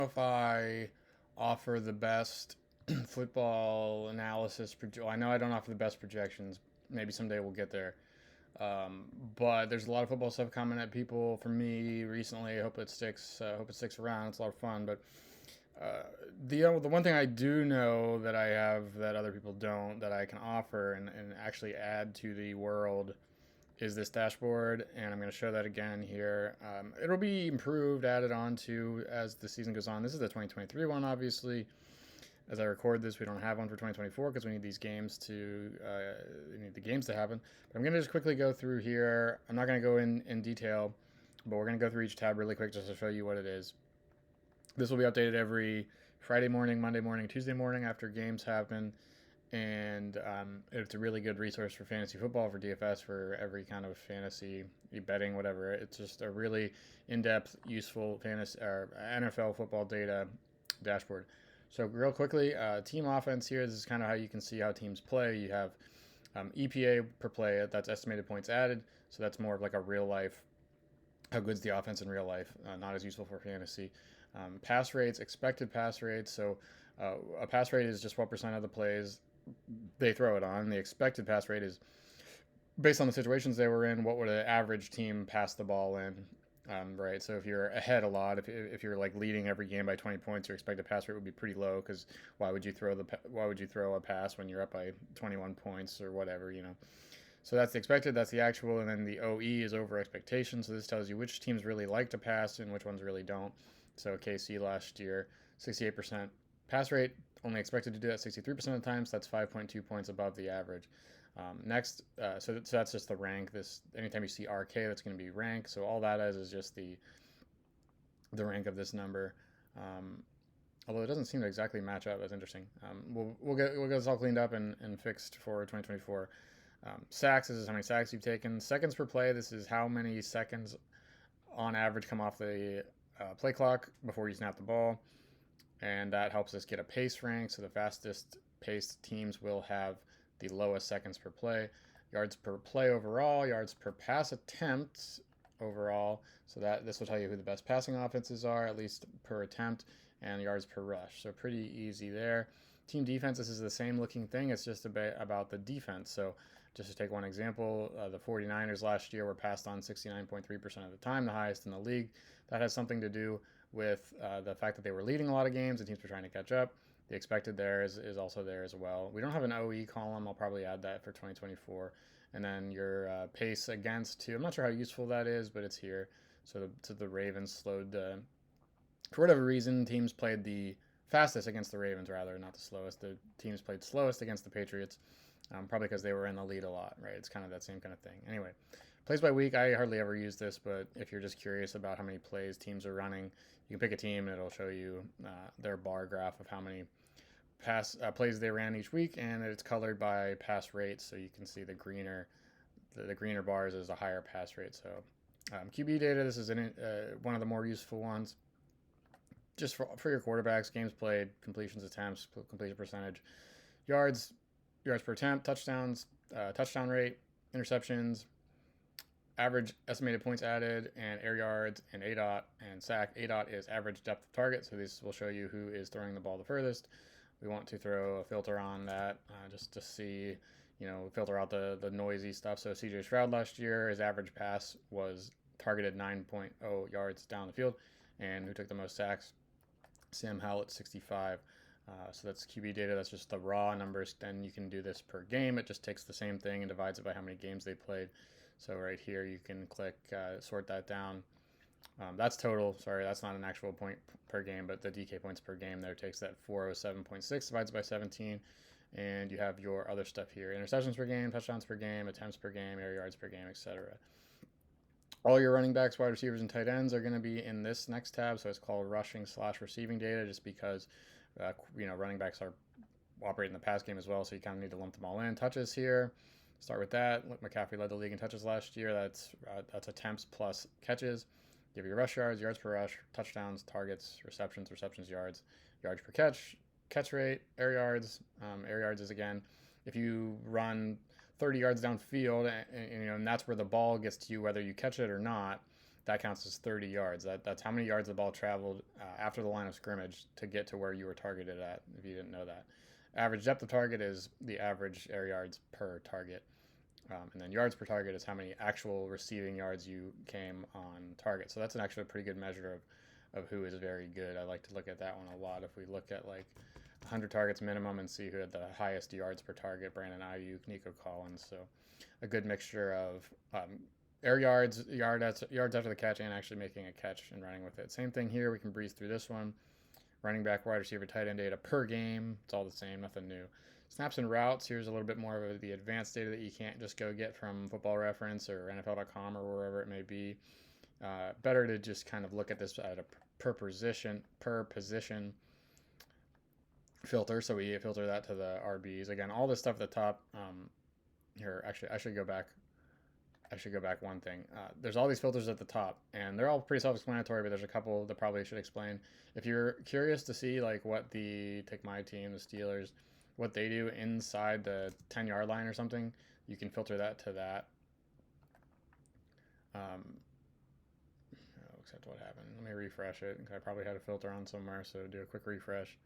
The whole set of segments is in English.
If I offer the best football analysis, well, I know I don't offer the best projections. Maybe someday we'll get there. But there's a lot of football stuff coming at people for me recently. I hope it sticks. Hope it sticks around. It's a lot of fun. But uh, the one thing I do know that I have that other people don't that I can offer and actually add to the world is this dashboard, and I'm going to show that again here. It'll be improved, added on to as the season goes on. This is the 2023 one, obviously. As I record this, we don't have one for 2024 because we need these games to we need the games to happen. But I'm going to just quickly go through here. I'm not going to go in detail, but we're going to go through each tab really quick just to show you what it is. This will be updated every Friday morning, Monday morning, Tuesday morning after games happen, and it's a really good resource for fantasy football, for DFS, for every kind of fantasy betting, whatever. It's just a really in-depth, useful fantasy or NFL football data dashboard. So real quickly, team offense here. This is kind of how you can see how teams play. You have EPA per play. That's estimated points added. So that's more of like a real life. How good's the offense in real life? Not as useful for fantasy. Pass rates, expected pass rates. So a pass rate is just what percent of the plays they throw it on. The expected pass rate is based on the situations they were in. What would an average team pass the ball in? Right. So if you're ahead a lot, if you're like leading every game by 20 points, your expected pass rate would be pretty low because why would you throw a pass when you're up by 21 points or whatever, you know? So that's the expected, that's the actual, and then the OE is over expectation. So this tells you which teams really like to pass and which ones really don't. So KC last year, 68% pass rate, only expected to do that 63% of the time. So that's 5.2 points above the average. Next, so that's just the rank. This anytime you see RK, that's going to be rank. So all that is just the rank of this number. Although it doesn't seem to exactly match up. That's interesting. We'll get this all cleaned up and fixed for 2024. Sacks, this is how many sacks you've taken. Seconds per play, this is how many seconds on average come off the play clock before you snap the ball. And that helps us get a pace rank. So the fastest paced teams will have the lowest seconds per play. Yards per play overall, yards per pass attempt overall. So that this will tell you who the best passing offenses are, at least per attempt, and yards per rush. So pretty easy there. Team defense, this is the same looking thing. It's just about the defense. So just to take one example, the 49ers last year were passed on 69.3% of the time, the highest in the league. That has something to do with the fact that they were leading a lot of games and teams were trying to catch up. The expected there is also there as well. We don't have an OE column. I'll probably add that for 2024. And then your pace against, too. I'm not sure how useful that is, but it's here. So the Ravens slowed for whatever reason, teams played the fastest against the Ravens, rather, not the slowest. The teams played slowest against the Patriots, probably because they were in the lead a lot, right? It's kind of that same kind of thing. Anyway, plays by week, I hardly ever use this, but if you're just curious about how many plays teams are running, you can pick a team and it'll show you their bar graph of how many plays they ran each week, and it's colored by pass rate, so you can see the greener bars is a higher pass rate. So QB data, this is one of the more useful ones. Just for your quarterbacks, games played, completions, attempts, completion percentage, yards per attempt, touchdowns, touchdown rate, interceptions, average estimated points added, and air yards, and ADOT, and sack. ADOT is average depth of target, so this will show you who is throwing the ball the furthest. We want to throw a filter on that just to see, filter out the noisy stuff. So CJ Stroud last year, his average pass was targeted 9.0 yards down the field, and who took the most sacks? Sam Howell at 65. So that's QB data. That's just the raw numbers. Then you can do this per game. It just takes the same thing and divides it by how many games they played. So right here, you can click sort that down. That's total. Sorry, that's not an actual point per game, but the DK points per game there takes that 407.6 divides by 17. And you have your other stuff here. Interceptions per game, touchdowns per game, attempts per game, air yards per game, etc. All your running backs, wide receivers, and tight ends are going to be in this next tab. So it's called rushing/receiving data, just because running backs are operating the pass game as well. So you kind of need to lump them all in. Touches here. Start with that. McCaffrey led the league in touches last year. That's attempts plus catches. Give you rush yards, yards per rush, touchdowns, targets, receptions, yards, yards per catch rate, air yards. Air yards is, again, if you run 30 yards downfield, and that's where the ball gets to you, whether you catch it or not. that counts as 30 yards. That's how many yards the ball traveled after the line of scrimmage to get to where you were targeted at, if you didn't know that. Average depth of target is the average air yards per target. And then yards per target is how many actual receiving yards you came on target. So that's an actually pretty good measure of who is very good. I like to look at that one a lot. If we look at like 100 targets minimum and see who had the highest yards per target, Brandon Ayuk, Nico Collins. So a good mixture of air yards, yards after the catch, and actually making a catch and running with it. Same thing here. We can breeze through this one. Running back, wide receiver, tight end data per game. It's all the same, nothing new. Snaps and routes, here's a little bit more of the advanced data that you can't just go get from Football Reference or NFL.com or wherever it may be. Better to just kind of look at this at a per position filter. So we filter that to the RBs. Again, all this stuff at the top. Here, actually, I should go back one thing. There's all these filters at the top, and they're all pretty self-explanatory, but there's a couple that probably should explain. If you're curious to see like what take my team, the Steelers, what they do inside the 10-yard line or something, you can filter that to that. Except what happened. Let me refresh it. I probably had a filter on somewhere, so do a quick refresh.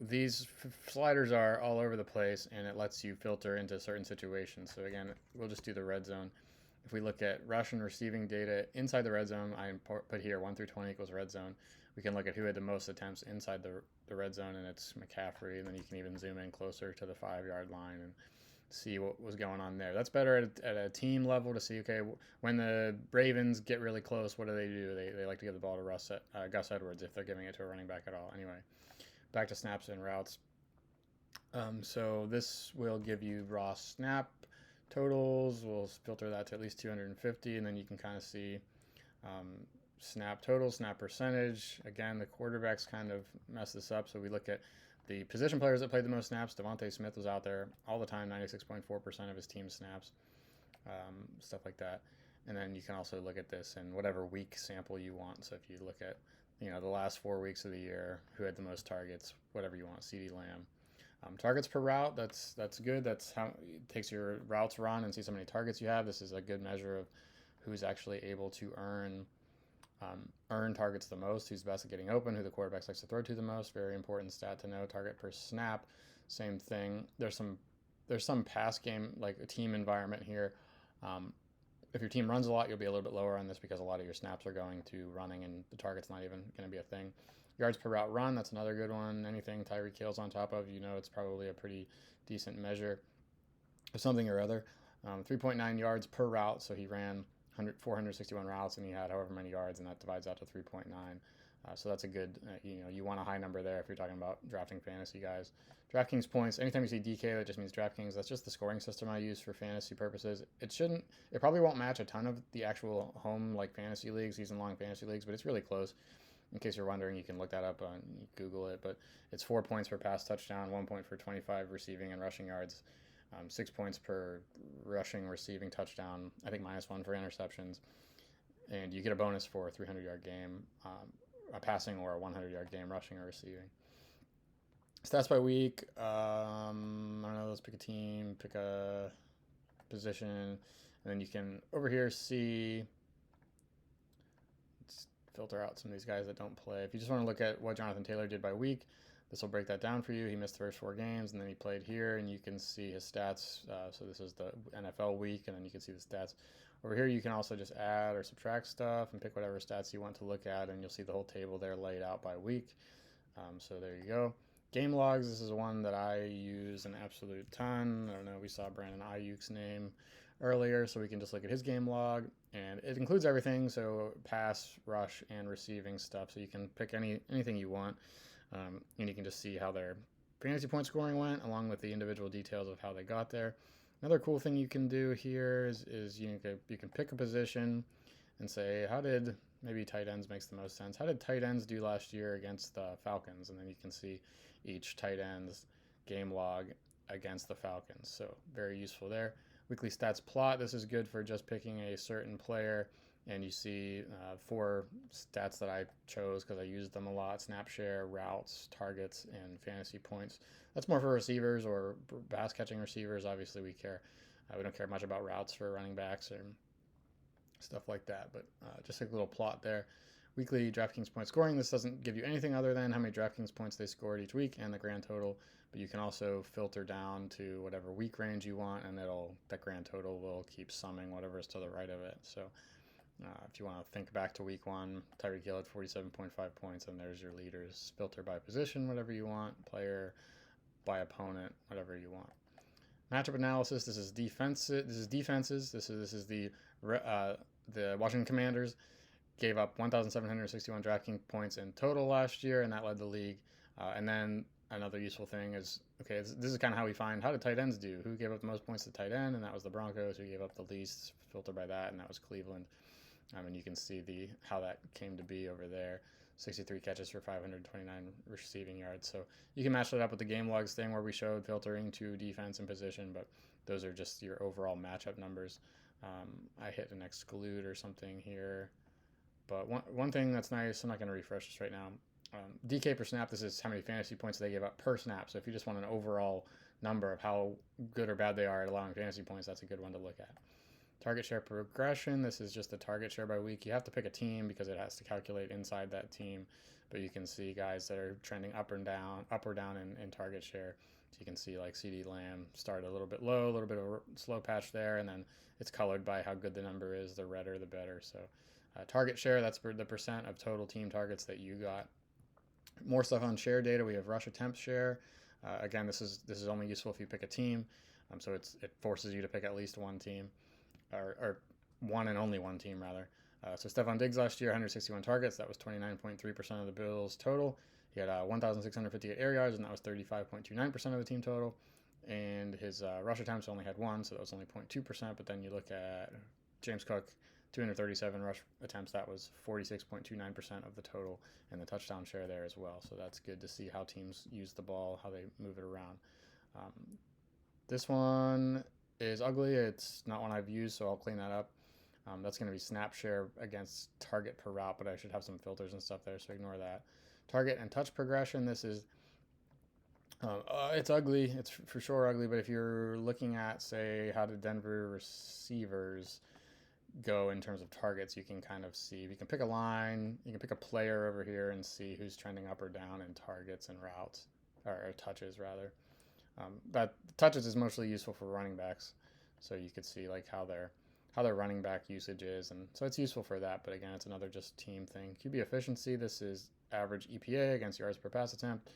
These sliders are all over the place, and it lets you filter into certain situations. So again, we'll just do the red zone. If we look at rush and receiving data inside the red zone, I put here 1 through 20 equals red zone. We can look at who had the most attempts inside the red zone, and it's McCaffrey. And then you can even zoom in closer to the 5-yard line and see what was going on there. That's better at a team level to see, okay, when the Ravens get really close, what do? They like to give the ball to Gus Edwards if they're giving it to a running back at all. Anyway, back to snaps and routes. So this will give you raw snap totals. We'll filter that to at least 250, and then you can kind of see snap total, snap percentage. Again, the quarterbacks kind of mess this up. So we look at the position players that played the most snaps. Devontae Smith was out there all the time, 96.4% of his team snaps, stuff like that. And then you can also look at this in whatever week sample you want. So if you look at, the last 4 weeks of the year, who had the most targets, whatever you want, CeeDee Lamb. Targets per route, that's good. That's how it takes your routes run and see how many targets you have. This is a good measure of who's actually able to earn targets the most, who's best at getting open, who the quarterback likes to throw to the most. Very important stat to know. Target per snap, same thing. There's some pass game, like a team environment here. If your team runs a lot, you'll be a little bit lower on this because a lot of your snaps are going to running and the target's not even going to be a thing. Yards per route run, that's another good one. Anything Tyreek Hill's on top of, it's probably a pretty decent measure of something or other. 3.9 yards per route, so he ran 461 routes and he had however many yards, and that divides out to 3.9. So that's a good, you want a high number there if you're talking about drafting fantasy guys. DraftKings points, anytime you see DK, that just means DraftKings. That's just the scoring system I use for fantasy purposes. It probably won't match a ton of the actual home fantasy leagues, season-long fantasy leagues, but it's really close. In case you're wondering, you can look that up on Google it, but it's 4 points per pass touchdown, 1 point for 25 receiving and rushing yards, 6 points per rushing receiving touchdown, I think -1 for interceptions, and you get a bonus for a 300-yard game, a passing or a 100-yard game rushing or receiving. Stats by week, I don't know, let's pick a team, pick a position, and then you can over here see, let's filter out some of these guys that don't play. If you just want to look at what Jonathan Taylor did by week, this will break that down for you. He missed the first 4 games, and then he played here, and you can see his stats. So this is the NFL week, and then you can see the stats. Over here, you can also just add or subtract stuff and pick whatever stats you want to look at, and you'll see the whole table there laid out by week. So there you go. Game logs, this is one that I use an absolute ton. I don't know, we saw Brandon Ayuk's name earlier, so we can just look at his game log, and it includes everything, so pass, rush, and receiving stuff, so you can pick anything you want. And you can just see how their fantasy point scoring went, along with the individual details of how they got there. Another cool thing you can do here is you can pick a position and say, maybe tight ends makes the most sense. How did tight ends do last year against the Falcons? And then you can see each tight end's game log against the Falcons. So very useful there. Weekly stats plot. This is good for just picking a certain player. And you see 4 stats that I chose because I used them a lot: snap share, routes, targets, and fantasy points. That's more for receivers or pass catching receivers. Obviously, we don't care much about routes for running backs. stuff like that. But just a little plot there. Weekly DraftKings point scoring. This doesn't give you anything other than how many DraftKings points they scored each week and the grand total. But you can also filter down to whatever week range you want, and that grand total will keep summing whatever is to the right of it. So if you want to think back to week one, Tyreek Hill had 47.5 points, and there's your leaders. Filter by position, whatever you want. Player by opponent, whatever you want. Matchup analysis. This is defense. This is defenses. This is the Washington Commanders gave up 1,761 DraftKings points in total last year, and that led the league. And then another useful thing is, okay, this is kind of how we find how did tight ends do? Who gave up the most points to tight end? And that was the Broncos. Who gave up the least? Filter by that, and that was Cleveland. And you can see how that came to be over there. 63 catches for 529 receiving yards. So you can match that up with the game logs thing where we showed filtering to defense and position, but those are just your overall matchup numbers. I hit an exclude or something here. But one thing that's nice, I'm not going to refresh this right now. DK per snap, this is how many fantasy points they give up per snap. So if you just want an overall number of how good or bad they are at allowing fantasy points, that's a good one to look at. Target share progression, this is just the target share by week. You have to pick a team because it has to calculate inside that team. But you can see guys that are trending up or down in target share. So you can see like CD Lamb started a little bit low, a little bit of a slow patch there, and then it's colored by how good the number is. The redder, the better. So target share, that's the percent of total team targets that you got. More stuff on share data. We have rush attempt share. Again, this is only useful if you pick a team. So it forces you to pick at least one team, or one and only one team rather. So Stephon Diggs last year, 161 targets. That was 29.3% of the Bills total. He had 1,658 air yards, and that was 35.29% of the team total. And his rush attempts only had one, so that was only 0.2%. But then you look at James Cook, 237 rush attempts. That was 46.29% of the total, and the touchdown share there as well. So that's good to see how teams use the ball, how they move it around. This one is ugly. It's not one I've used, so I'll clean that up. That's going to be snap share against target per route, but I should have some filters and stuff there, so ignore that. Target and touch progression. This is it's ugly. It's for sure ugly, but if you're looking at, say, how did Denver receivers go in terms of targets, you can kind of see. You can pick a line, you can pick a player over here and see who's trending up or down in targets and routes, or touches rather. But touches is mostly useful for running backs, so you could see like how their running back usage is, and so it's useful for that. But again, it's another just team thing. QB efficiency, this is average EPA against yards per pass attempt.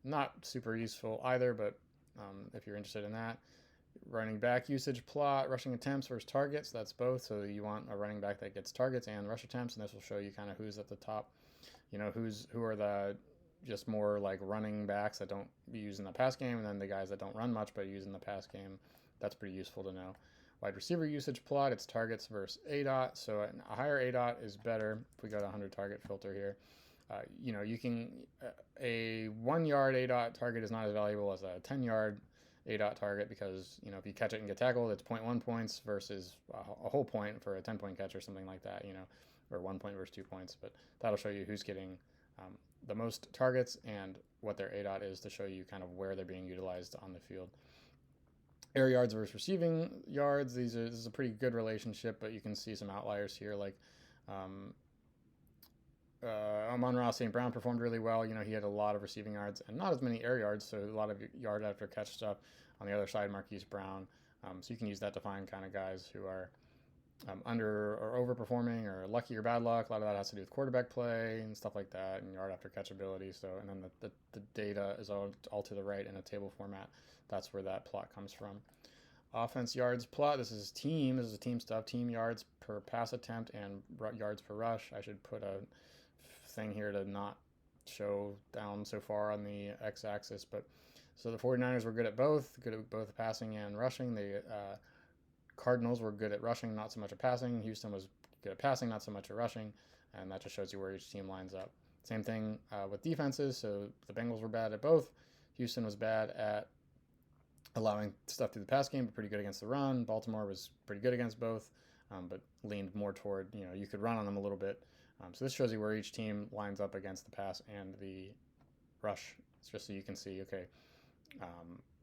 Not super useful either, but if you're interested in that. Running back usage plot, rushing attempts versus targets, that's both. So you want a running back that gets targets and rush attempts, and this will show you kind of who's at the top. Who are the just more like running backs that don't use in the pass game, and then the guys that don't run much but use in the pass game. That's pretty useful to know. Wide receiver usage plot, it's targets versus ADOT. So a higher ADOT is better. If we go to 100 target filter here, you can a 1 yard ADOT target is not as valuable as a 10 yard ADOT target, because if you catch it and get tackled, it's 0.1 points versus a whole point for a 10-point catch or something like that, or 1 point versus 2 points. But that'll show you who's getting the most targets and what their ADOT is to show you kind of where they're being utilized on the field. Air yards versus receiving yards, this is a pretty good relationship, but you can see some outliers here, like Amon-Ra St. Brown performed really well. He had a lot of receiving yards and not as many air yards, so a lot of yard after catch stuff. On the other side, Marquise Brown. So you can use that to find kind of guys who are under or overperforming, or lucky or bad luck. A lot of that has to do with quarterback play and stuff like that, and yard after catch ability. So, and then the data is all to the right in a table format. That's where that plot comes from. Offense yards plot. This is team stuff. Team yards per pass attempt and yards per rush. I should put a thing here to not show down so far on the x-axis, but so the 49ers were good at both passing and rushing. The Cardinals were good at rushing, not so much at passing. Houston was good at passing, not so much at rushing, and that just shows you where each team lines up. Same thing with defenses. So the Bengals were bad at both. Houston was bad at allowing stuff through the pass game, but pretty good against the run. Baltimore was pretty good against both, but leaned more toward, you could run on them a little bit. So this shows you where each team lines up against the pass and the rush. It's just so you can see, okay,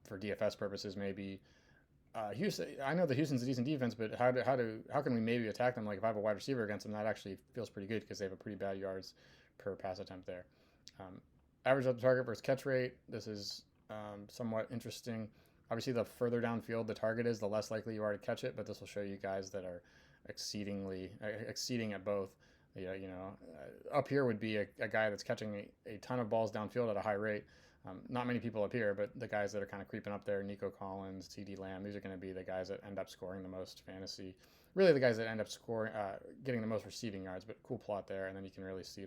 for DFS purposes, maybe Houston, I know that Houston's a decent defense, but how can we maybe attack them? Like if I have a wide receiver against them, that actually feels pretty good because they have a pretty bad yards per pass attempt there. Um, Average up the target versus catch rate. This is somewhat interesting. Obviously, the further downfield the target is, the less likely you are to catch it. But this will show you guys that are exceeding at both. Up here would be a guy that's catching a ton of balls downfield at a high rate. Not many people up here, but the guys that are kind of creeping up there, Nico Collins, T.D. Lamb, these are going to be the guys that end up scoring the most fantasy. Really, the guys that end up getting the most receiving yards. But cool plot there, and then you can really see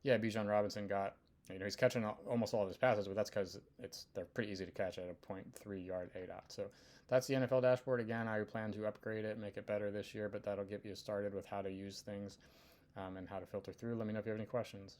Bijan Robinson got, he's catching almost all of his passes, but that's because they're pretty easy to catch at a 0.3 yard ADOT. So that's the NFL dashboard. Again, I plan to upgrade it, make it better this year, but that'll get you started with how to use things and how to filter through. Let me know if you have any questions.